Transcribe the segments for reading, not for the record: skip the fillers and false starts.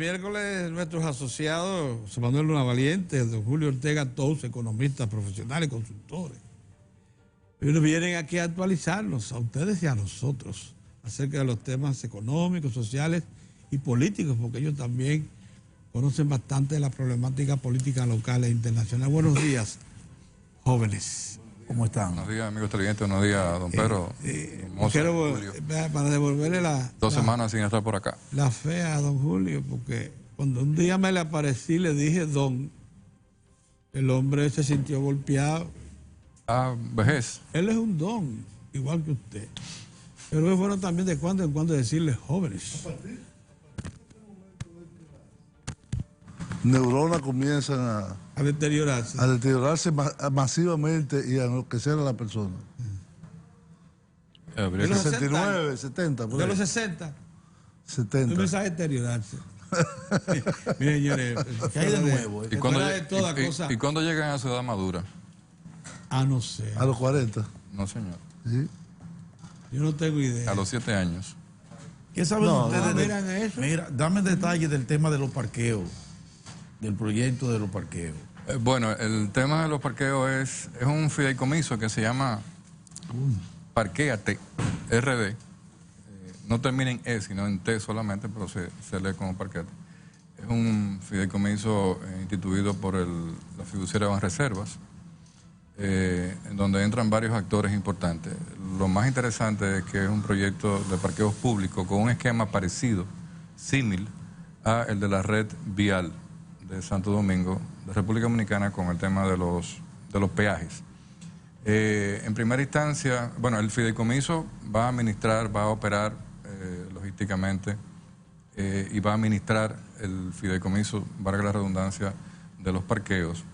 miércoles nuestros asociados, José Manuel Luna Valiente, don Julio Ortega, todos economistas profesionales, consultores, nos vienen aquí a actualizarnos a ustedes y a nosotros acerca de los temas económicos, sociales y políticos, porque ellos también conocen bastante de la problemática política local e internacional. Buenos días, jóvenes. ¿Cómo están? Buenos días, amigos televidentes. Buenos días, don Pedro. Quiero, para devolverle dos semanas sin estar por acá. La fe a don Julio, porque cuando un día me le aparecí, le dije don, el hombre se sintió golpeado. Ah, vejez. Él es un don, igual que usted. Pero es bueno también de cuando en cuando decirle jóvenes. Neuronas comienzan a deteriorarse. A deteriorarse masivamente y a enloquecer a la persona. De los 69, 70. De los 60. 70. Comienza a deteriorarse. Miren, señores, ¿qué hay de nuevo? ¿Y cuándo llegan a su edad madura? No sé. A los 40. No, señor. ¿Sí? Yo no tengo idea. A los 7 años. ¿Qué saben ustedes eso? Mira, dame detalles del tema de los parqueos, del proyecto de los parqueos. Bueno, el tema de los parqueos es un fideicomiso que se llama Parquéate, RD. No termina en E, sino en T solamente, pero se lee como Parquéate. Es un fideicomiso instituido por la fiduciaria Banreservas, en donde entran varios actores importantes. Lo más interesante es que es un proyecto de parqueos públicos con un esquema parecido, símil, a el de la red vial de Santo Domingo, de República Dominicana, con el tema de los peajes. En primera instancia, bueno, el fideicomiso va a administrar, va a operar logísticamente y va a administrar el fideicomiso, valga la redundancia, de los parqueos.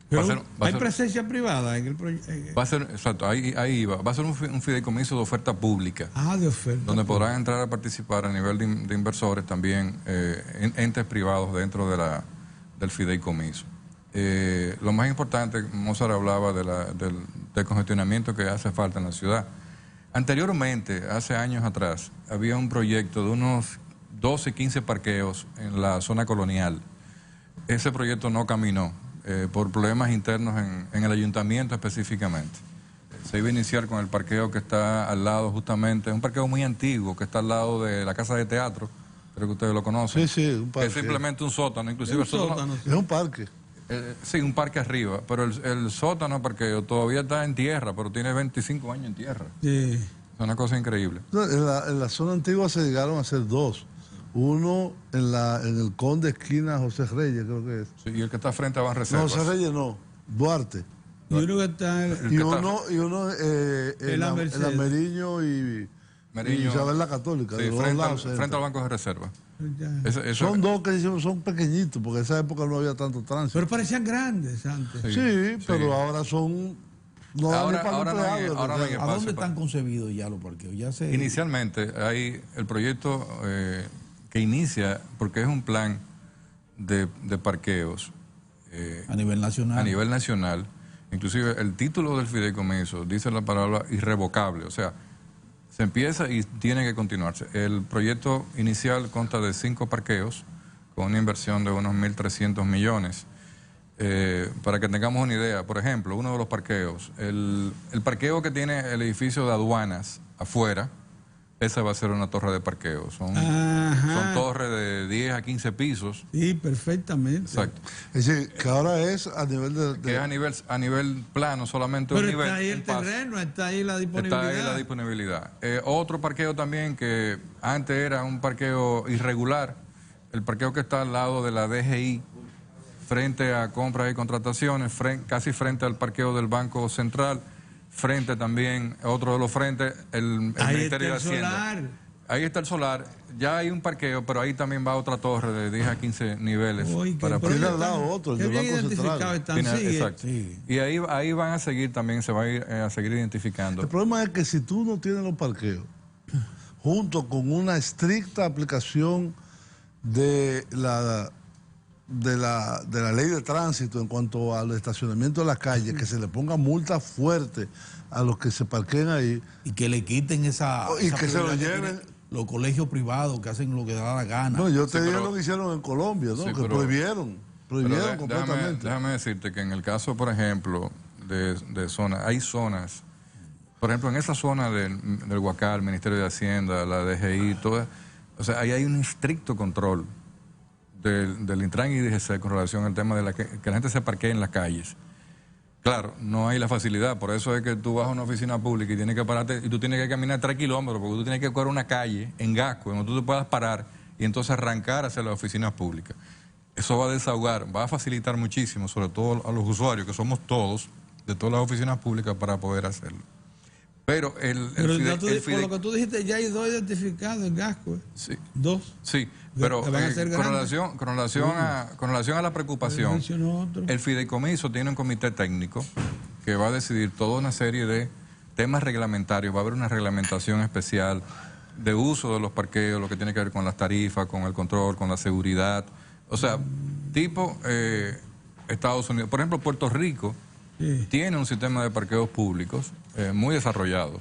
Pero ¿hay presencia privada en el proyecto? Va a ser, exacto, ahí va. Va a ser un fideicomiso de oferta pública. De oferta. Donde podrán entrar a participar a nivel de inversores también entes privados dentro del fideicomiso. Lo más importante, Mozart hablaba del congestionamiento que hace falta en la ciudad. Anteriormente, hace años atrás, había un proyecto de unos 12, 15 parqueos en la zona colonial. Ese proyecto no caminó. Por problemas internos en el ayuntamiento específicamente. Se iba a iniciar con el parqueo que está al lado justamente, es un parqueo muy antiguo que está al lado de la Casa de Teatro, creo que ustedes lo conocen. Sí, un parque. Es simplemente un sótano, inclusive el sótano. Es un parque. Sí, un parque arriba, pero el sótano parqueo todavía está en tierra, pero tiene 25 años en tierra. Sí. Es una cosa increíble. No, en la zona antigua se llegaron a hacer dos. Uno en el Conde esquina José Reyes, creo que es. Sí, y el que está frente a Banreservas. No, José Reyes no, Duarte. Y uno que está y uno en la Meriño y Isabel la Católica. Sí, frente al Banco de Reserva. Son dos que son pequeñitos, porque en esa época no había tanto tránsito. Pero parecían grandes antes. Sí, pero ahora son... ¿A dónde están concebidos ya los parqueos? Inicialmente hay el proyecto que inicia, porque es un plan de parqueos a nivel nacional. A nivel nacional. Inclusive el título del fideicomiso dice la palabra irrevocable, o sea, se empieza y tiene que continuarse. El proyecto inicial consta de 5 parqueos con una inversión de unos 1.300 millones. Para que tengamos una idea, por ejemplo, uno de los parqueos, el parqueo que tiene el edificio de aduanas afuera, esa va a ser una torre de parqueo. Son torres de 10 a 15 pisos. Sí, perfectamente. Exacto. Es decir, que ahora es a nivel que es a nivel plano, solamente pero un nivel. Pero está ahí el terreno, está ahí la disponibilidad. Está ahí la disponibilidad. Otro parqueo también que antes era un parqueo irregular, el parqueo que está al lado de la DGI, frente a compras y contrataciones, casi frente al parqueo del Banco Central, frente también, otro de los frentes, el Ministerio de Hacienda. Solar. Ahí está el solar, ya hay un parqueo, pero ahí también va otra torre de 10 a 15 niveles. Para poner al lado otro, el del Banco Central. Exacto. Sí. Y ahí van a seguir también, se va a ir a seguir identificando. El problema es que si tú no tienes los parqueos, junto con una estricta aplicación de la ley de tránsito en cuanto al estacionamiento de las calles, que se le ponga multa fuerte a los que se parqueen ahí. Y que le quiten esa que se lo lleven. los colegios privados que hacen lo que da la gana. No, yo te Sí, digo pero- lo que hicieron en Colombia, ¿no? Sí, Que pero- prohibieron Pero completamente. déjame decirte que en el caso, por ejemplo, de zonas, hay zonas, por ejemplo, en esa zona del Huacal, Ministerio de Hacienda, la DGI, todas, o sea, ahí hay un estricto control del Intran y DGC con relación al tema de que la gente se parquee en las calles. Claro, no hay la facilidad, por eso es que tú vas a una oficina pública y tienes que pararte, y tú tienes que caminar 3 kilómetros, porque tú tienes que coger una calle en Gasco, donde tú te puedas parar y entonces arrancar hacia las oficinas públicas. Eso va a desahogar, va a facilitar muchísimo, sobre todo a los usuarios, que somos todos, de todas las oficinas públicas, para poder hacerlo. Pero Pero por lo que tú dijiste, ya hay 2 identificados en Gasco. Sí, 2. sí, pero Que van a ser con grandes. relación a la preocupación, Mencionó otro. el fideicomiso tiene un comité técnico que va a decidir toda una serie de temas reglamentarios. Va a haber una reglamentación especial de uso de los parqueos, lo que tiene que ver con las tarifas, con el control, con la seguridad. O sea, tipo Estados Unidos. Por ejemplo, Puerto Rico tiene un sistema de parqueos públicos muy desarrollado.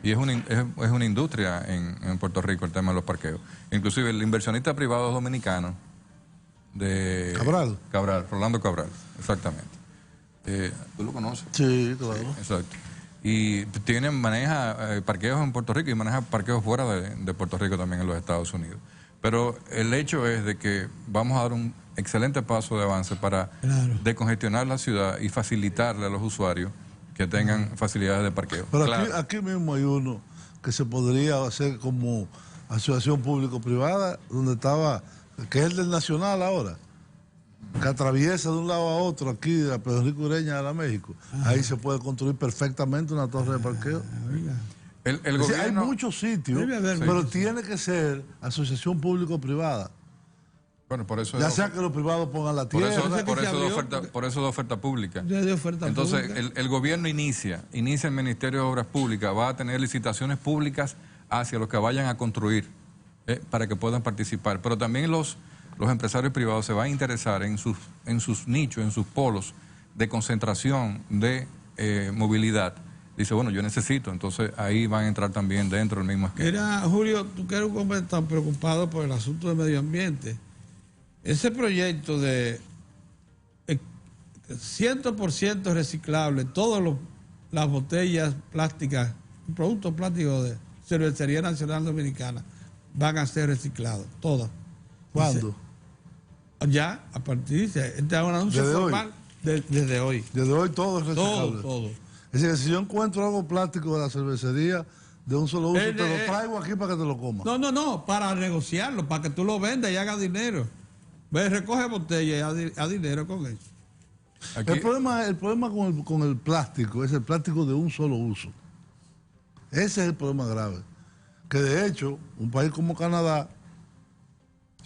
Y es una industria en Puerto Rico el tema de los parqueos. Inclusive el inversionista privado dominicano de... Cabral. Rolando Cabral, exactamente. ¿Tú lo conoces? Sí, claro. Exacto. Y maneja parqueos en Puerto Rico y maneja parqueos fuera de Puerto Rico también en los Estados Unidos. Pero el hecho es de que vamos a dar un excelente paso de avance para decongestionar la ciudad y facilitarle a los usuarios que tengan facilidades de parqueo. Pero Claro. aquí mismo hay uno que se podría hacer como asociación público-privada, donde estaba, que es el del Nacional ahora, que atraviesa de un lado a otro aquí, de la Pedro Enrique Ureña a la México. Ahí se puede construir perfectamente una torre de parqueo. Oiga. El Es decir, gobierno... hay muchos sitios, Debe haber pero muchos tiene que ser asociación público-privada. Bueno, por eso... Ya sea que los privados pongan la Por tierra. eso, que por se eso de abrió, oferta, por eso de oferta pública. Ya de oferta Entonces, pública. el gobierno inicia el Ministerio de Obras Públicas, va a tener licitaciones públicas hacia los que vayan a construir para que puedan participar. Pero también los empresarios privados se van a interesar en sus nichos, en sus polos de concentración de movilidad. Dice, bueno, yo necesito, entonces ahí van a entrar también dentro del mismo esquema. Mira, Julio, tú que eres un hombre tan preocupado por el asunto del medio ambiente. Ese proyecto de 100% reciclable, todas las botellas plásticas, productos plásticos de Cervecería Nacional Dominicana van a ser reciclados, todas. ¿Cuándo? Ya, a partir de este es un anuncio ¿Desde hoy? formal desde hoy. Desde hoy todo es reciclable. Todo. Es decir, si yo encuentro algo plástico de la cervecería de un solo uso, te lo de- traigo aquí para que te lo comas. No, para negociarlo, para que tú lo vendas y hagas dinero. Ve, recoge botella y haz dinero con eso. Aquí- El problema con el plástico es el plástico de un solo uso. Ese es el problema grave. Que de hecho, un país como Canadá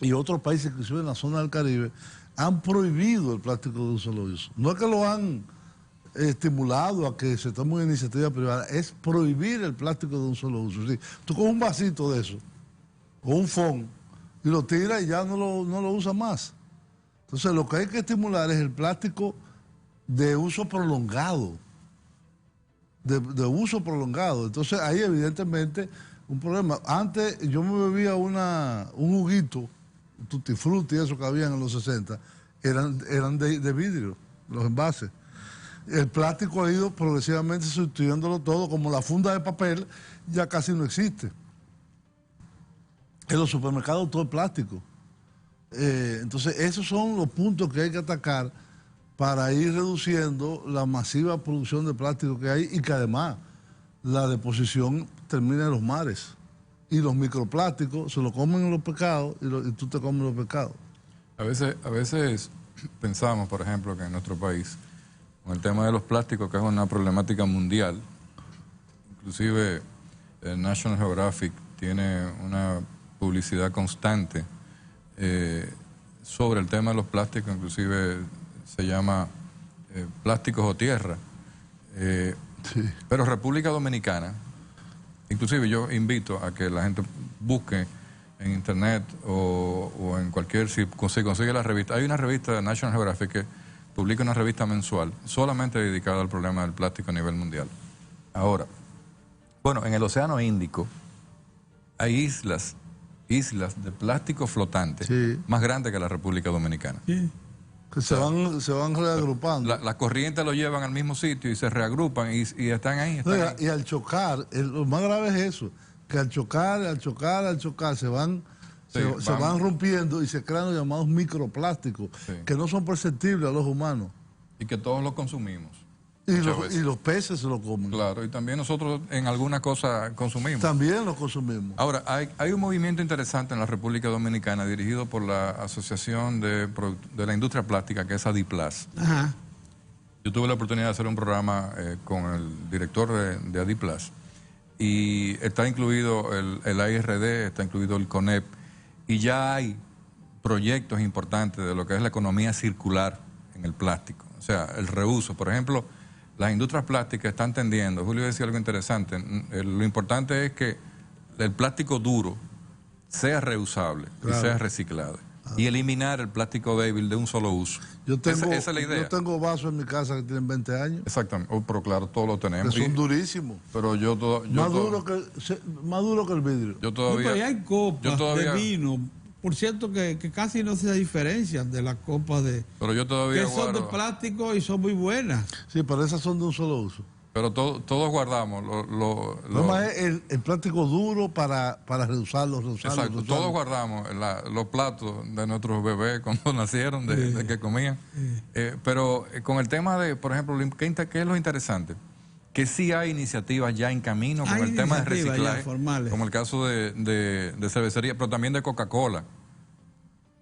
y otros países, inclusive en la zona del Caribe, han prohibido el plástico de un solo uso. No es que lo han estimulado a que se tome una iniciativa privada, es prohibir el plástico de un solo uso. Sí, tú coges un vasito de eso, o un fond, y lo tiras y ya no lo usas más. Entonces, lo que hay que estimular es el plástico de uso prolongado. De uso prolongado. Entonces, ahí evidentemente un problema. Antes yo me bebía un juguito, tutti frutti, eso que habían en los 60, eran de vidrio, los envases. El plástico ha ido progresivamente sustituyéndolo todo, como la funda de papel ya casi no existe. En los supermercados todo es plástico. Entonces, esos son los puntos que hay que atacar para ir reduciendo la masiva producción de plástico que hay y que además la deposición termina en los mares. Y los microplásticos se lo comen los pescados y tú te comes los pescados. A veces pensamos, por ejemplo, que en nuestro país, con el tema de los plásticos, que es una problemática mundial, inclusive National Geographic tiene una publicidad constante sobre el tema de los plásticos, inclusive se llama Plásticos o Tierra. Sí. Pero República Dominicana, inclusive yo invito a que la gente busque en internet o en cualquier, si consigue la revista. Hay una revista de National Geographic que publica una revista mensual solamente dedicada al problema del plástico a nivel mundial. Ahora, bueno, en el Océano Índico hay islas de plástico flotante Sí. más grandes que la República Dominicana. Sí. Que se van reagrupando. Las corrientes lo llevan al mismo sitio y se reagrupan y están ahí. Están No, ahí. y al chocar, lo más grave es eso, que al chocar, se van, Sí, se van rompiendo y se crean los llamados microplásticos, Sí. que no son perceptibles a los humanos. Y que todos lo consumimos. Y Muchas veces. los peces se lo comen. Claro, y también nosotros en alguna cosa consumimos. También los consumimos. Ahora, hay un movimiento interesante en la República Dominicana dirigido por la Asociación de la Industria Plástica, que es Adiplas. Ajá. Yo tuve la oportunidad de hacer un programa con el director de Adiplas y está incluido el AIRD, está incluido el CONEP y ya hay proyectos importantes de lo que es la economía circular en el plástico, o sea, el reuso. Por ejemplo, las industrias plásticas están tendiendo, Julio decía algo interesante, lo importante es que el plástico duro sea reusable Claro. y sea reciclado y eliminar el plástico débil de un solo uso. Esa es la idea. Yo tengo vasos en mi casa que tienen 20 años, Exactamente, pero claro, todos lo que tenemos. son durísimos. Pero Más duro que el vidrio. yo No, todavía, pero ahí hay copas yo todavía- de vino, por cierto, que casi no se diferencian de las copas pero yo todavía que son de guardo, plástico y son muy buenas. Sí, pero esas son de un solo uso. pero todos guardamos Lo más es el plástico duro para reusarlo. exacto, todos guardamos los platos de nuestros bebés cuando nacieron, de que comían. Pero con el tema de, por ejemplo, ¿qué es lo interesante? Que sí hay iniciativas ya en camino con Hay el tema de iniciativas ya reciclaje, formales. como el caso de cervecería, pero también de Coca-Cola,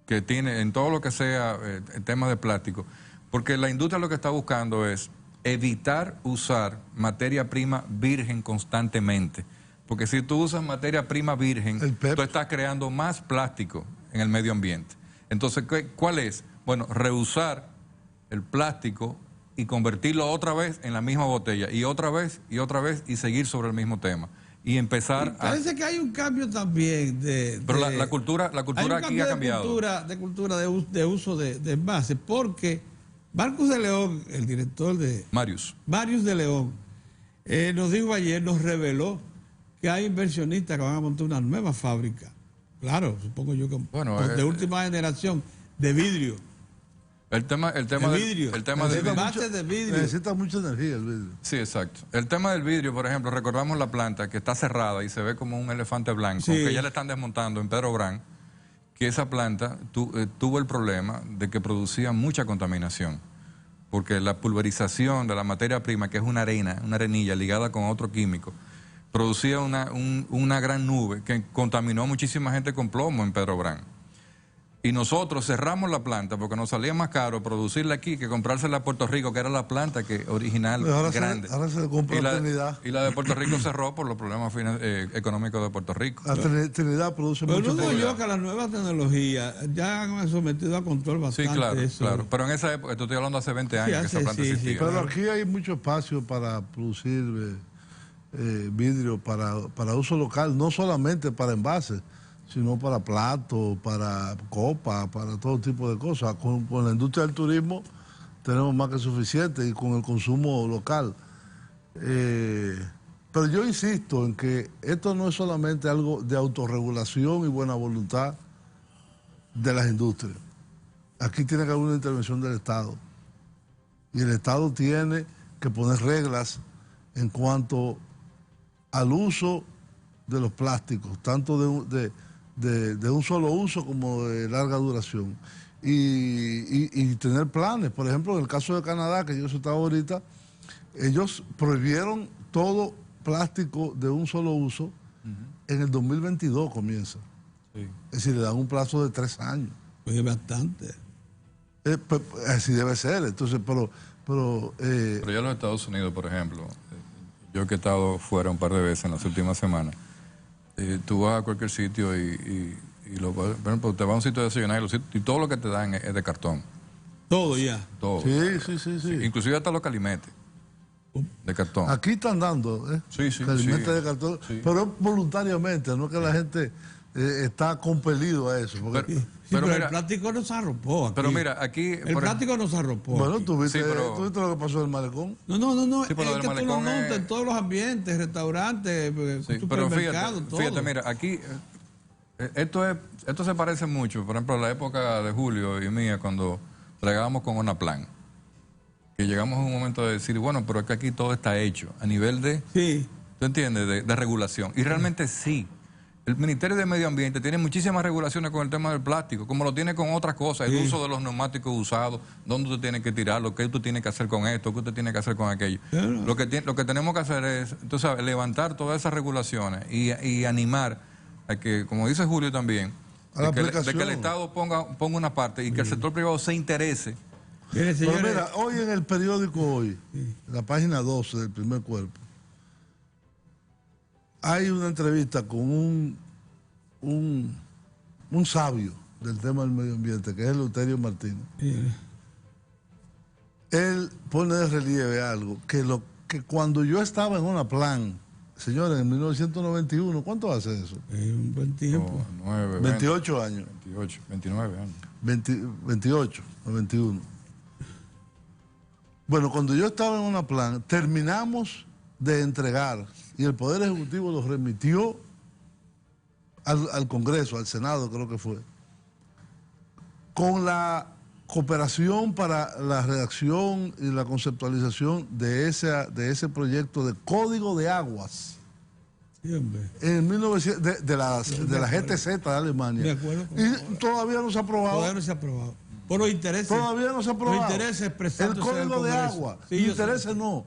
que tiene en todo lo que sea el tema de plástico, porque la industria lo que está buscando es evitar usar materia prima virgen constantemente, porque si tú usas materia prima virgen, El PEP. tú estás creando más plástico en el medio ambiente. Entonces, ¿cuál es? Bueno, reusar el plástico y convertirlo otra vez en la misma botella, y otra vez, y seguir sobre el mismo tema. Y empezar a... Parece que hay un cambio también Pero la cultura hay un aquí ha cambiado. de cultura de uso de envases, porque Marcos de León, el director de Marius. Marius de León, nos dijo ayer, nos reveló que hay inversionistas que van a montar una nueva fábrica. Claro, supongo yo que Bueno, de última generación, de vidrio. El tema De del vidrio. el tema del vidrio. Envases de vidrio. Necesita mucha energía el vidrio. Sí, exacto. El tema del vidrio, por ejemplo, recordamos la planta que está cerrada y se ve como un elefante blanco, Sí. que ya le están desmontando en Pedro Brán, que esa planta tuvo el problema de que producía mucha contaminación, porque la pulverización de la materia prima, que es una arenilla ligada con otro químico, producía una gran nube que contaminó a muchísima gente con plomo en Pedro Brán. Y nosotros cerramos la planta porque nos salía más caro producirla aquí que comprársela a Puerto Rico, que era la planta original grande. Ahora se le compra a Trinidad. Y la de Puerto Rico cerró por los problemas económicos de Puerto Rico. La Trinidad produce Pero mucho no digo pollo. yo que las nuevas tecnologías ya han sometido a control Sí, bastante claro, eso. claro. Pero en esa época, estoy hablando hace 20 años que hace- esa planta sí, sí, existía. Pero claro. aquí hay mucho espacio para producir vidrio para uso local, no solamente para envases, sino para platos, para copas, para todo tipo de cosas. Con la industria del turismo tenemos más que suficiente y con el consumo local. Pero yo insisto en que esto no es solamente algo de autorregulación y buena voluntad de las industrias. Aquí tiene que haber una intervención del Estado. Y el Estado tiene que poner reglas en cuanto al uso de los plásticos, tanto de un solo uso como de larga duración. Y tener planes. Por ejemplo, en el caso de Canadá, que yo citaba ahorita, ellos prohibieron todo plástico de un solo uso. En el 2022 comienza. Sí. Es decir, le dan un plazo de 3 años. Pues bastante. Así debe ser. Entonces, pero Pero ya en los Estados Unidos, por ejemplo, yo que he estado fuera un par de veces en las últimas semanas, tú vas a cualquier sitio por ejemplo, te vas a un sitio de desayunar y todo lo que te dan es de cartón. Todo ya. Todo. sí. Inclusive hasta los calimetes de cartón. Aquí están dando Sí, sí, calimentos sí. de cartón, Sí. pero voluntariamente, no que la gente está compelido a eso. Porque, Sí, pero el plástico nos arropó aquí. Pero mira, aquí... El plástico nos arropó. bueno, aquí. ¿tú viste Sí, pero- lo que pasó en el malecón? No. Sí, pero Es el que tú lo malecón notas es- en todos los ambientes, restaurantes, Sí, pero supermercados, todo. fíjate, mira, aquí esto se parece mucho, por ejemplo, a la época de Julio y mía, cuando bregábamos con Onaplan, que llegamos a un momento de decir, bueno, pero es que aquí todo está hecho a nivel de, Sí. ¿tú entiendes?, de regulación. Y realmente sí. El Ministerio de Medio Ambiente tiene muchísimas regulaciones con el tema del plástico, como lo tiene con otras cosas, el uso de los neumáticos usados, dónde usted tiene que tirarlo, qué usted tiene que hacer con esto, qué usted tiene que hacer con aquello. Claro. Lo que tenemos que hacer es, tú sabes, levantar todas esas regulaciones y animar a que, como dice Julio también, A la de que aplicación. el Estado ponga una parte y que el sector privado se interese. Mire, Pero señores, mira, hoy en el periódico Hoy, en la página 12 del Primer Cuerpo, hay una entrevista con un sabio del tema del medio ambiente, que es Eleuterio Martínez. Él pone de relieve algo, que cuando yo estaba en Onaplan, señores, en 1991, ¿cuánto hace eso? un buen tiempo. 9, 28 años. 28, 29 años. 28 o 21. Bueno, cuando yo estaba en Onaplan, terminamos de entregar y el Poder Ejecutivo lo remitió al Congreso, al Senado creo que fue, con la cooperación para la redacción y la conceptualización de ese proyecto de Código de Aguas Sí, hombre. en 1900, de la GTZ de Alemania. De acuerdo con Y todavía no se ha aprobado. Todavía no se ha aprobado. Por los intereses. Todavía no se ha aprobado. Los intereses El expresándose en el Código de Congreso. Agua. Sí, yo sé. Intereses no.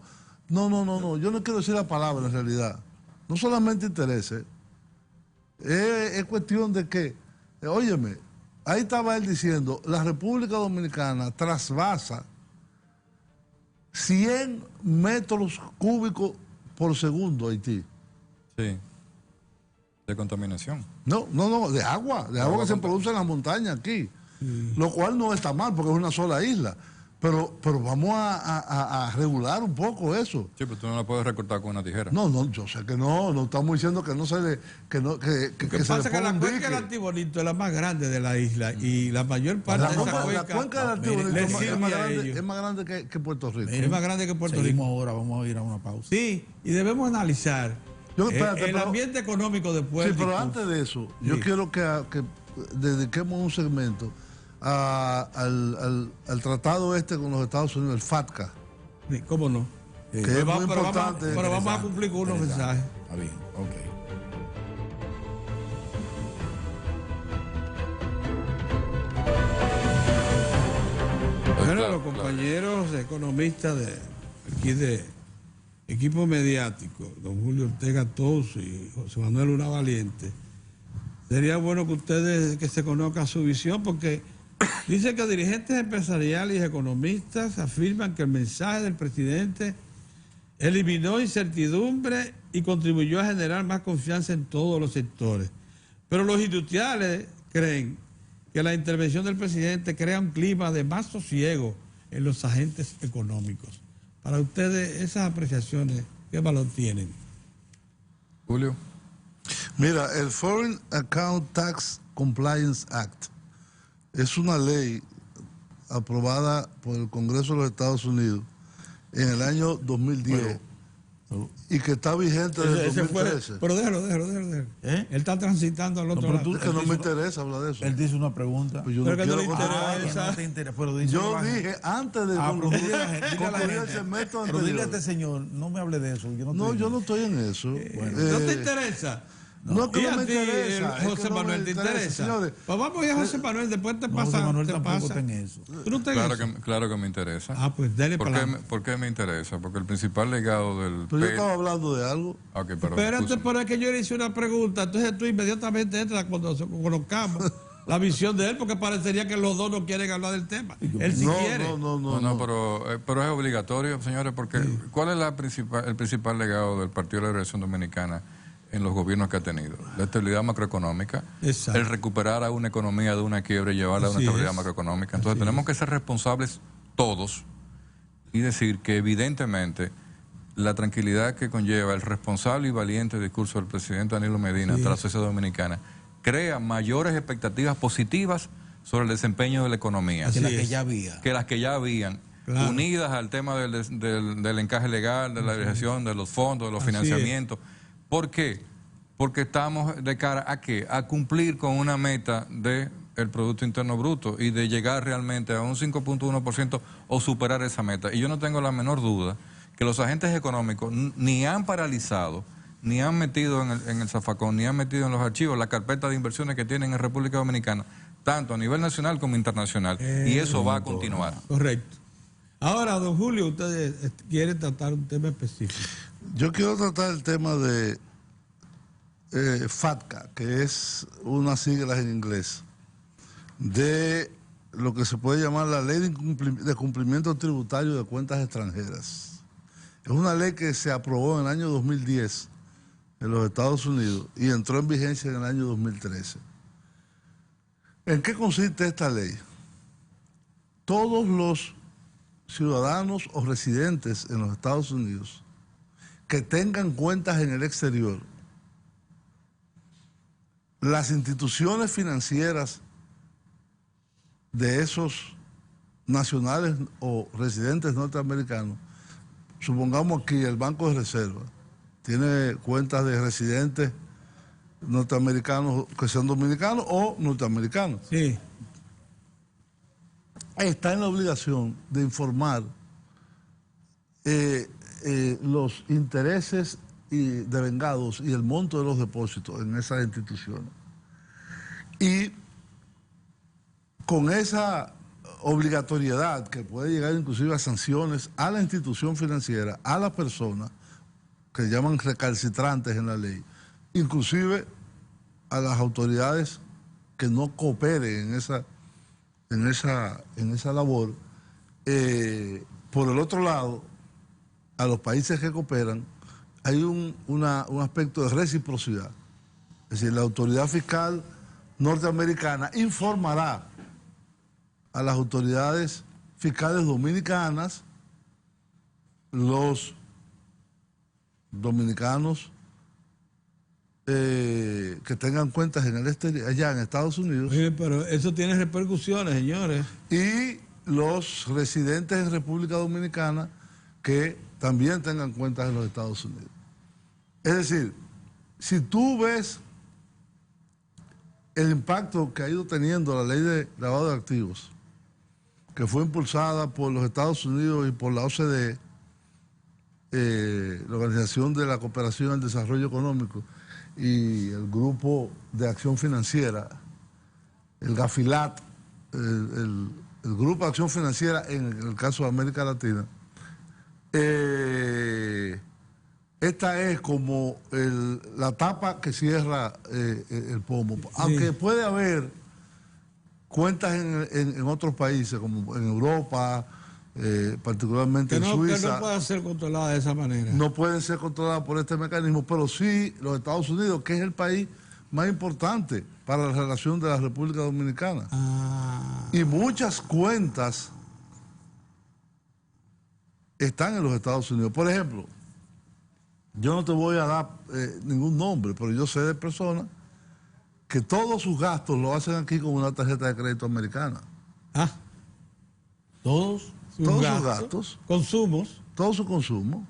No. Yo no quiero decir la palabra en realidad. No solamente intereses. Es cuestión de que, óyeme, ahí estaba él diciendo, la República Dominicana trasvasa 100 metros cúbicos por segundo a Haití. Sí. De contaminación. No, de agua que se produce en las montañas aquí. Lo cual no está mal porque es una sola isla. Pero vamos a regular un poco eso. Sí, pero tú no la puedes recortar con una tijera. No, yo sé que no estamos diciendo que no se le, que Lo que se pasa le es que ponga la un cuenca dique. del Antibonito es la más grande de la isla y la mayor parte de esa La cuenca del Antibonito le es sirve más a grande, ellos. es más grande que Puerto Rico. Es más grande que Puerto Seguimos Rico. ahora, vamos a ir a una pausa. Sí, y debemos analizar Espérate, el pero- ambiente económico de Puerto Sí, pero Rico. antes de eso, yo Sí. quiero que dediquemos un segmento al tratado este con los Estados Unidos, el FATCA, Sí, ¿cómo no? que es muy importante. Pero vamos a cumplir con unos mensajes. Está bien, ok. Bueno, Claro, los compañeros economistas de aquí de equipo mediático, don Julio Ortega Toso y José Manuel Luna Valiente, sería bueno que ustedes que se conozca su visión, porque dice que dirigentes empresariales y economistas afirman que el mensaje del presidente eliminó incertidumbre y contribuyó a generar más confianza en todos los sectores. Pero los industriales creen que la intervención del presidente crea un clima de más sosiego en los agentes económicos. Para ustedes, esas apreciaciones, ¿qué valor tienen? Julio. Mira, el Foreign Account Tax Compliance Act es una ley aprobada por el Congreso de los Estados Unidos en el año 2010 y que está vigente desde Ese fue- 2013. pero déjalo. ¿Eh? Él está transitando al otro pero lado. tú- Es que no me interesa hablar de eso. Él dice una pregunta. Pues yo Pero no que no quiero le continuar. Ah, que interesa. no te interesa, pero dice Yo la gente. dije antes de Pero dile a la gente, concluir el segmento pero dile a anterior. este señor, no me hable de eso. No, yo no estoy en eso. ¿No te interesa? No, que ¿Y no a me ti, interesa. es que José no me Manuel, te interesa? Señores, Pues vamos a ir a José Manuel, después te No, pasa. José Manuel te tampoco pasa. está en eso. ¿Tú no estás en eso? Claro que me interesa. Ah, pues dale para adelante. ¿Por qué me interesa? Porque el principal legado del pero yo estaba hablando de algo. Ok, perdón. Espérate, escúchame. pero es que yo le hice una pregunta, entonces tú inmediatamente entras cuando conozcamos la visión de él, porque parecería que los dos no quieren hablar del tema. Él sí quiere. No, pero es obligatorio, señores, porque ¿cuál es el principal legado del Partido de la Liberación Dominicana en los gobiernos que ha tenido? La estabilidad macroeconómica, Exacto. el recuperar a una economía de una quiebra y llevarla a una Así estabilidad es. macroeconómica. Entonces tenemos que ser responsables todos y decir que evidentemente la tranquilidad que conlleva el responsable y valiente discurso del presidente Danilo Medina Sí. tras la sociedad dominicana crea mayores expectativas positivas sobre el desempeño de la economía. Que la Así que es. ya había. Que las que ya habían, Claro. unidas al tema del encaje legal, de la dirección, de los fondos, de los Así financiamientos. ¿Por qué? Porque estamos de cara a ¿qué? A cumplir con una meta del Producto Interno Bruto y de llegar realmente a un 5.1% o superar esa meta. Y yo no tengo la menor duda que los agentes económicos ni han paralizado, ni han metido en el zafacón, ni han metido en los archivos la carpeta de inversiones que tienen en República Dominicana, tanto a nivel nacional como internacional. Y eso va a continuar. Correcto. Ahora, don Julio, usted quiere tratar un tema específico. Yo quiero tratar el tema de FATCA, que es unas siglas en inglés, de lo que se puede llamar la Ley de Cumplimiento Tributario de Cuentas Extranjeras. Es una ley que se aprobó en el año 2010 en los Estados Unidos y entró en vigencia en el año 2013. ¿En qué consiste esta ley? Todos los ciudadanos o residentes en los Estados Unidos que tengan cuentas en el exterior, las instituciones financieras de esos nacionales o residentes norteamericanos, supongamos aquí el Banco de Reserva, tiene cuentas de residentes norteamericanos que sean dominicanos o norteamericanos. Sí. Está en la obligación de informar los intereses devengados y el monto de los depósitos en esas instituciones. Y con esa obligatoriedad que puede llegar inclusive a sanciones a la institución financiera, a la persona, que llaman recalcitrantes en la ley, inclusive a las autoridades que no cooperen en esa labor. Por el otro lado, a los países que cooperan, hay un aspecto de reciprocidad. Es decir, la autoridad fiscal norteamericana informará a las autoridades fiscales dominicanas, los dominicanos que tengan cuentas en el exterior, allá en Estados Unidos. Oye, pero eso tiene repercusiones, señores. Y los residentes en República Dominicana que también tengan cuentas en los Estados Unidos. Es decir, si tú ves el impacto que ha ido teniendo la ley de lavado de activos, que fue impulsada por los Estados Unidos y por la OCDE, la Organización de la Cooperación y el Desarrollo Económico, y el Grupo de Acción Financiera, el GAFILAT, el Grupo de Acción Financiera en el caso de América Latina, esta es como la tapa que cierra el pomo. Aunque puede haber cuentas en otros países, como en Europa, particularmente en Suiza. Que no puedan ser controladas de esa manera. No pueden ser controladas por este mecanismo, pero sí los Estados Unidos, que es el país más importante para la relación de la República Dominicana. Y muchas cuentas están en los Estados Unidos. Por ejemplo, yo no te voy a dar ningún nombre, pero yo sé de personas que todos sus gastos lo hacen aquí con una tarjeta de crédito americana. Todos sus gastos, consumos. Todo su consumo.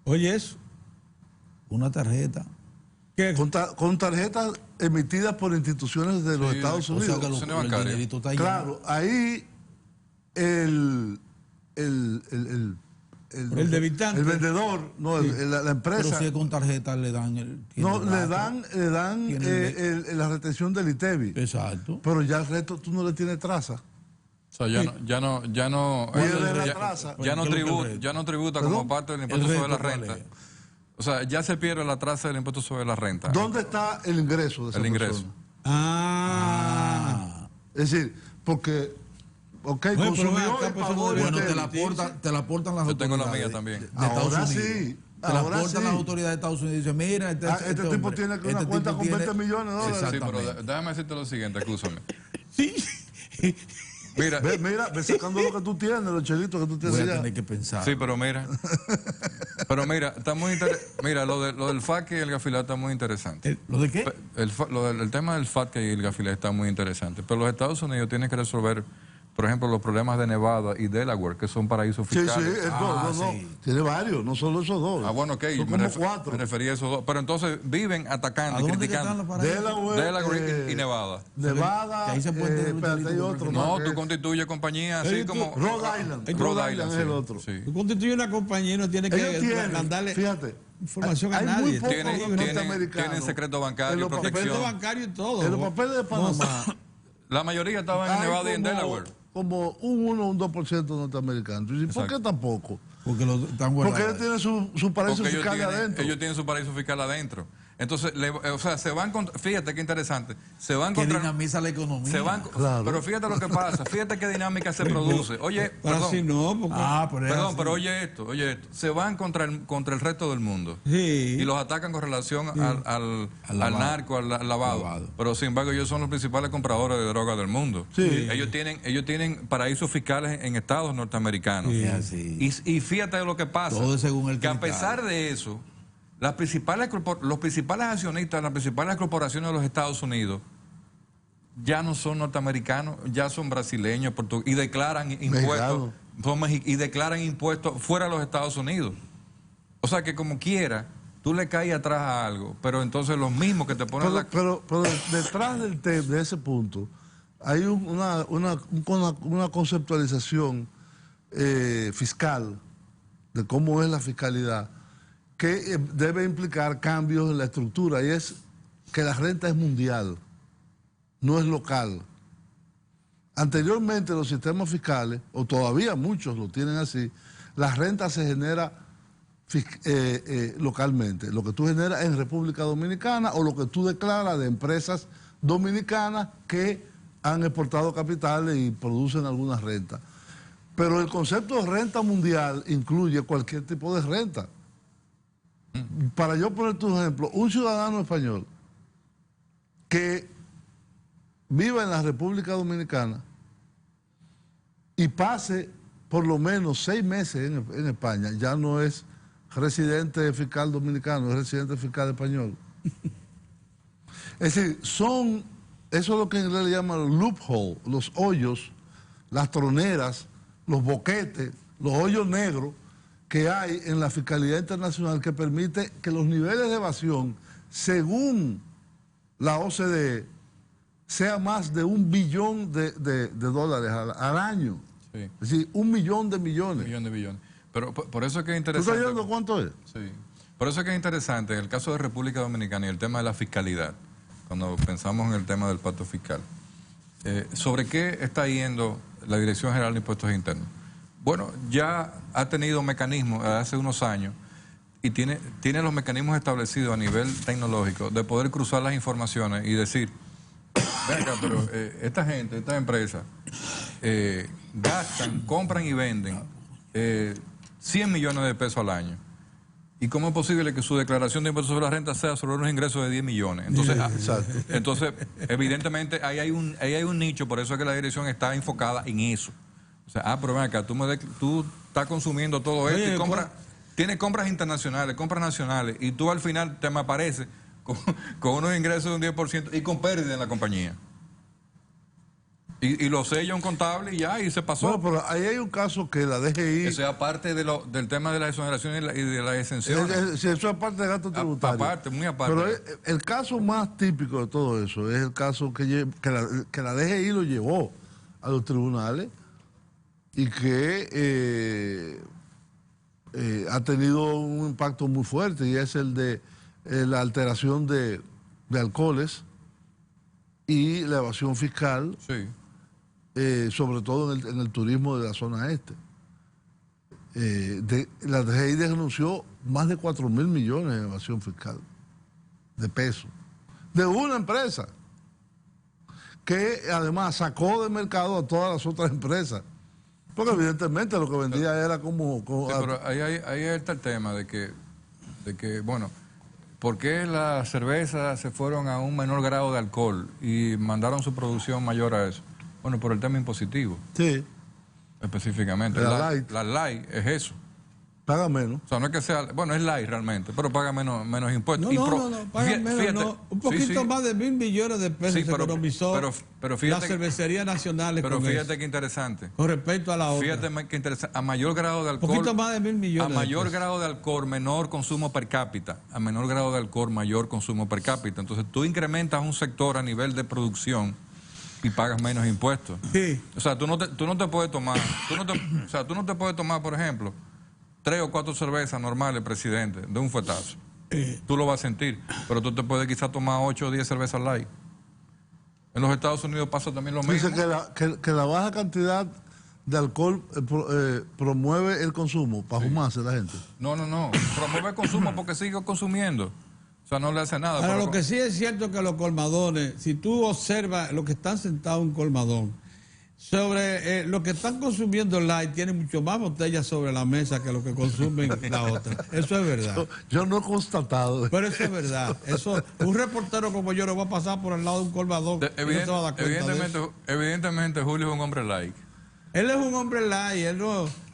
Oye, eso. Una tarjeta. Con tarjetas emitidas por instituciones de los Estados Unidos. O sea que el dinerito está allá. Claro, ahí el debitante. El vendedor, no, la empresa. Pero si es con tarjeta le dan le dan la retención del ITEVI. Exacto. Pero ya el resto tú no le tienes traza. O sea, ya no tributa como parte del impuesto sobre la renta. O sea, ya se pierde la traza del impuesto sobre la renta. ¿Dónde está el ingreso de esa persona? Es decir, porque consumió y pagó el bueno, ITEVI. te la aportan las autoridades. Yo tengo la mía también. Ahora sí. Te la aportan las autoridades de Estados Unidos y dicen, mira, este tipo tiene una cuenta con 20 millones de dólares. Sí, pero déjame decirte lo siguiente, escúchame. Sí. Mira, ve sacando lo que tú tienes, los chelitos que tú tienes Voy a allá. tener que pensar. sí, pero mira. Pero mira, está muy mira, lo del FATCA y el Gafilá está muy interesante. ¿Lo de qué? El tema del FATCA y el Gafilá está muy interesante. Pero los Estados Unidos tienen que resolver, por ejemplo, los problemas de Nevada y Delaware, que son paraísos Sí, sí, fiscales. no. sí. Tiene varios, no solo esos dos. Ah, bueno, ok. Son Me como cuatro. me refería a esos dos. Pero entonces viven atacando ¿A y dónde que están criticando. los paraísos? Delaware y Nevada. Nevada, Que ahí se puede tener un espérate, hay chelito otro por más No, que tú es constituyes compañía así como... Rhode Island. Rhode Island, es sí, el otro. sí. Tú constituyes una compañía y no tienes Ellos que tienen, mandarle fíjate, información a hay nadie. muy pocos Tienen norteamericanos. secreto bancario, En los Secreto protección. bancario y todo. En los papeles de Panamá, La mayoría estaban en hay Nevada y en Delaware. como un 1 o un 2% norteamericanos. ¿Y por qué Exacto. tampoco? Porque están Porque guardados. ellos tienen su paraíso Porque fiscal de adentro. ellos tienen su paraíso fiscal adentro. Entonces, o sea, se van contra, fíjate qué interesante, se van Que contra... dinamiza la economía. Se van, Claro. Pero fíjate lo que pasa, fíjate qué dinámica se produce. Oye, Pero perdón, así no, porque... Pero es perdón, así. pero oye esto. Se van contra el resto del mundo. Sí. Y los atacan con relación al lavado. narco, al lavado. Pero sin embargo, ellos son los principales compradores de drogas del mundo. Sí. Ellos tienen paraísos fiscales en estados norteamericanos. Es así. Y fíjate lo que pasa. Todo según el que a criterio. pesar de eso, los principales accionistas, las principales corporaciones de los Estados Unidos ya no son norteamericanos, ya son brasileños, portugueses, y declaran impuestos, y declaran impuestos fuera de los Estados Unidos. O sea que como quiera, tú le caes atrás a algo, pero entonces los mismos que te ponen Pero detrás de ese punto hay una conceptualización fiscal de cómo es la fiscalidad que debe implicar cambios en la estructura, y es que la renta es mundial, no es local. Anteriormente los sistemas fiscales, o todavía muchos lo tienen así, la renta se genera localmente. Lo que tú generas en República Dominicana o lo que tú declaras de empresas dominicanas que han exportado capitales y producen alguna renta. Pero el concepto de renta mundial incluye cualquier tipo de renta. Para yo ponerte un ejemplo, un ciudadano español que viva en la República Dominicana y pase por lo menos 6 meses en España, ya no es residente fiscal dominicano, es residente fiscal español. Es decir, eso es lo que en inglés le llaman los loopholes, los hoyos, las troneras, los boquetes, los hoyos negros que hay en la fiscalidad internacional, que permite que los niveles de evasión, según la OCDE, sea más de $1 billón de dólares al año. Sí. Es decir, 1 millón de millones. millones de billones. Pero por eso es que es ¿Tú interesante. estás viendo cuánto es? Sí. Por eso es que es interesante en el caso de República Dominicana y el tema de la fiscalidad, cuando pensamos en el tema del pacto fiscal, ¿sobre qué está yendo la Dirección General de Impuestos Internos? Bueno, ya ha tenido mecanismos hace unos años y tiene los mecanismos establecidos a nivel tecnológico de poder cruzar las informaciones y decir, venga, pero esta gente, estas empresas, gastan, compran y venden 100 millones de pesos al año. ¿Y cómo es posible que su declaración de impuestos sobre la renta sea sobre unos ingresos de 10 millones? Entonces, evidentemente, ahí hay un nicho, por eso es que la dirección está enfocada en eso. O sea, pero ven acá, tú estás consumiendo todo esto. Oye, y tienes compras internacionales, compras nacionales, y tú al final te me apareces con unos ingresos de un 10% y con pérdida en la compañía. Y lo sella un contable y ya, y se pasó. Bueno, pero ahí hay un caso que la DGI... Eso es aparte del tema de la exoneración y de las exenciones. Sí, eso es parte de gasto tributario. Aparte, muy aparte. Pero el caso más típico de todo eso es el caso que la DGI lo llevó a los tribunales y que ha tenido un impacto muy fuerte, y es el de la alteración de alcoholes y la evasión fiscal. Sí. Sobre todo en el turismo de la zona este. La DGI denunció más de 4.000 millones de evasión fiscal de pesos de una empresa que además sacó del mercado a todas las otras empresas, porque evidentemente lo que vendía era como... Sí, pero ahí está el tema de que, bueno, ¿por qué las cervezas se fueron a un menor grado de alcohol y mandaron su producción mayor a eso? Bueno, por el tema impositivo, Sí, específicamente. La light. La light es eso. paga menos. O sea, no es que sea, bueno, es light realmente, pero paga menos impuestos. No, pagan menos, fíjate, no. Un poquito más de 1.000 millones de pesos Sí, se economizó pero las fíjate, cervecerías nacionales pero con fíjate eso, qué interesante. con respecto a la otra. Fíjate qué interesante. A mayor grado de Un alcohol, poquito más de 1.000 millones. a mayor grado de alcohol, menor consumo per cápita. A menor grado de alcohol, mayor consumo per cápita. Entonces tú incrementas un sector a nivel de producción y pagas menos impuestos. Sí. O sea, tú no te puedes tomar, tú no te puedes tomar, por ejemplo, 3 o 4 cervezas normales, presidente, de un fuetazo. Tú lo vas a sentir, pero tú te puedes quizás tomar 8 o 10 cervezas light. En los Estados Unidos pasa también lo mismo. Dice que la baja cantidad de alcohol promueve el consumo para fumarse la gente. No. Promueve el consumo porque sigue consumiendo. O sea, no le hace nada. Ahora, pero lo que sí es cierto es que los colmadones, si tú observas los que están sentados en un colmadón, sobre lo que están consumiendo light, tienen mucho más botellas sobre la mesa que lo que consumen la otra. Eso es verdad. Yo no he constatado. Pero eso es verdad. Eso, un reportero como yo no va a pasar por el lado de un colmadón. y no se va a dar cuenta de eso. Evidentemente, Julio es un hombre light. Él es un hombre light.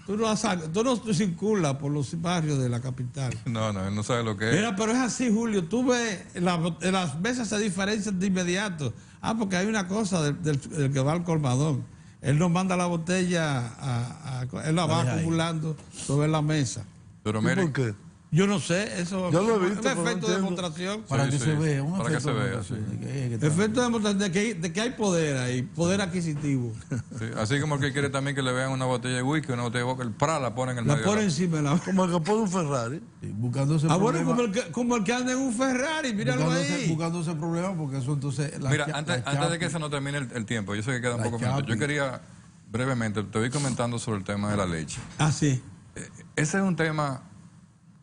Tú no circulas por los barrios de la capital. No, él no sabe lo que es. Mira, pero es así, Julio. Tú ves, las mesas se diferencian de inmediato. Porque hay una cosa del que va al colmadón. Él nos manda la botella, él la va acumulando sobre la mesa. Pero ¿Y miren, por qué? Yo no sé, eso Yo lo he es visto, un pero no efecto de entiendo. demostración. Para que sí, se vea, un para que efecto se de vea, demostración. Efecto de demostración de que hay poder ahí, poder adquisitivo. sí, así como el que quiere también que le vean una botella de whisky, una botella de vodka, el PRA la pone en el La medio. pone encima de la... Como el que pone un Ferrari. Sí, buscándose bueno, problemas. como el que anda en un Ferrari, míralo ahí. Buscándose problemas porque eso entonces... Mira, antes de que se nos termine el tiempo, yo sé que queda un poco minutos. Yo quería brevemente, te voy comentando sobre el tema de la leche. Ah, sí. Ese es un tema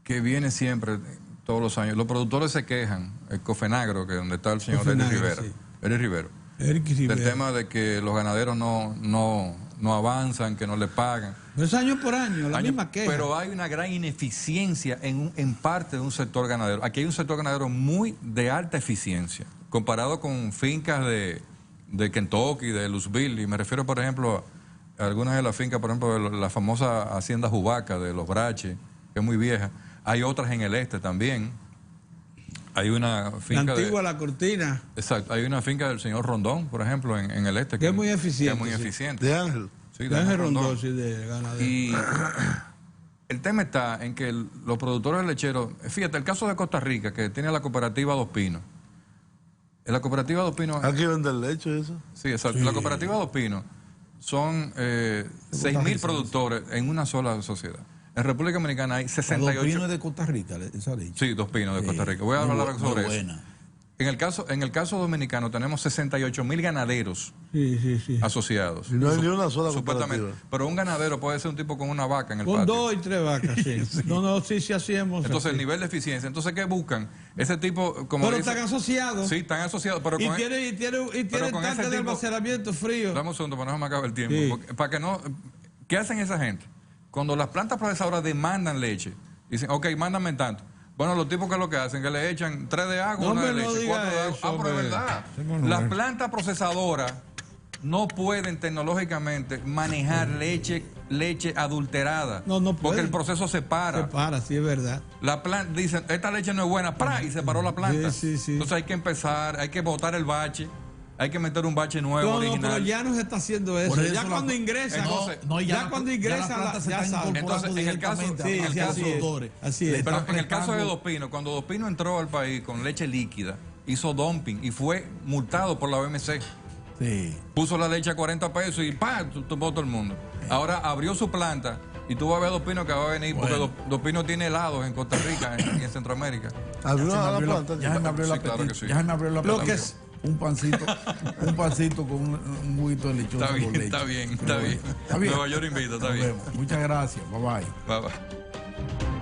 que viene siempre, todos los años. Los productores se quejan, el Cofenagro, que es donde está el señor Eric Cofenagro, Rivera, sí. Eric Rivero, Eric Rivera. del tema de que los ganaderos no avanzan, que no le pagan. Pero es año por año, la misma queja. Pero hay una gran ineficiencia en parte de un sector ganadero. Aquí hay un sector ganadero muy de alta eficiencia, comparado con fincas de Kentucky, de Louisville, y me refiero, por ejemplo, a algunas de las fincas, por ejemplo, de la famosa hacienda Jubaca, de Los Braches, que es muy vieja. Hay otras en el este también. Hay una finca la antigua La Cortina. Exacto, hay una finca del señor Rondón, por ejemplo, en el este. Que es muy eficiente, Que es muy sí. eficiente. De Ángel. Sí, De Ángel Rondón. Rondón, sí, de ganadero. Y el tema está en que los productores lecheros, fíjate, el caso de Costa Rica, que tiene la cooperativa Dos Pinos. En la cooperativa Dos Pinos... Aquí venden leche, eso. Sí, exacto. La cooperativa Dos Pinos son 6.000 productores en una sola sociedad. En República Dominicana hay 68... Dos Pinos de Costa Rica, esa leche. Sí, Dos Pinos de Costa Rica. Voy a hablar sobre eso. Buena. En el caso dominicano tenemos 68.000 ganaderos Sí. asociados. Y no hay ni una sola Supuestamente. cooperativa. Pero un ganadero puede ser un tipo con una vaca en el Con patio. 2 y 3 vacas, sí. Sí hacemos. Entonces, el así. nivel de eficiencia. Entonces, ¿qué buscan? Ese tipo, como Pero dice- están asociados. Sí, están asociados, pero Y con... tienen con tanques ese de tipo- almacenamiento frío. Dame un segundo, para no se me acabe el tiempo. Sí. Porque- para que no... ¿Qué hacen esa gente? Cuando las plantas procesadoras demandan leche, dicen, ok, mándame tanto. Bueno, los tipos que lo que hacen, que le echan 3 de agua, No, 1 de hombre, no leche, diga 4 de agua. eso, Ah, pero es hombre. verdad. Sí, bueno, Las bueno. plantas procesadoras no pueden tecnológicamente manejar leche adulterada. No Porque pueden. el proceso se para. Se para, sí, es verdad. La planta, dicen, esta leche no es buena, ¡pra! Y se paró la planta. Sí. Entonces hay que empezar, hay que botar el bache, hay que meter un bache nuevo, No, original. pero ya no se está haciendo eso. Por eso ya la- cuando ingresa, Entonces- ya cuando ingresa, la planta se ya está sabe. incorporando Entonces, en el caso- directamente sí, a en el los caso- productores. así es. Le Pero están en el caso de prestando- Dos Pinos, cuando Dos Pinos entró al país con leche líquida, hizo dumping y fue multado por la OMC. Sí. Puso la leche a 40 pesos y ¡pam! Tumbó todo el mundo. Ahora abrió su planta y tú vas a ver a Dos Pinos que va a venir, porque Dos Pinos tiene helados en Costa Rica y en Centroamérica. Abrió Ya se me la abrió planta. ya se me abrió Sí, el claro apetito. que sí. Ya se me abrió el Lo apetito. que es- Un pancito con un juguito de lechosa Está bien, con leche. está bien, está Pero bien. bueno, está bien. Nueva York invita, está Nos bien. vemos. Muchas gracias. Bye bye. Bye, bye.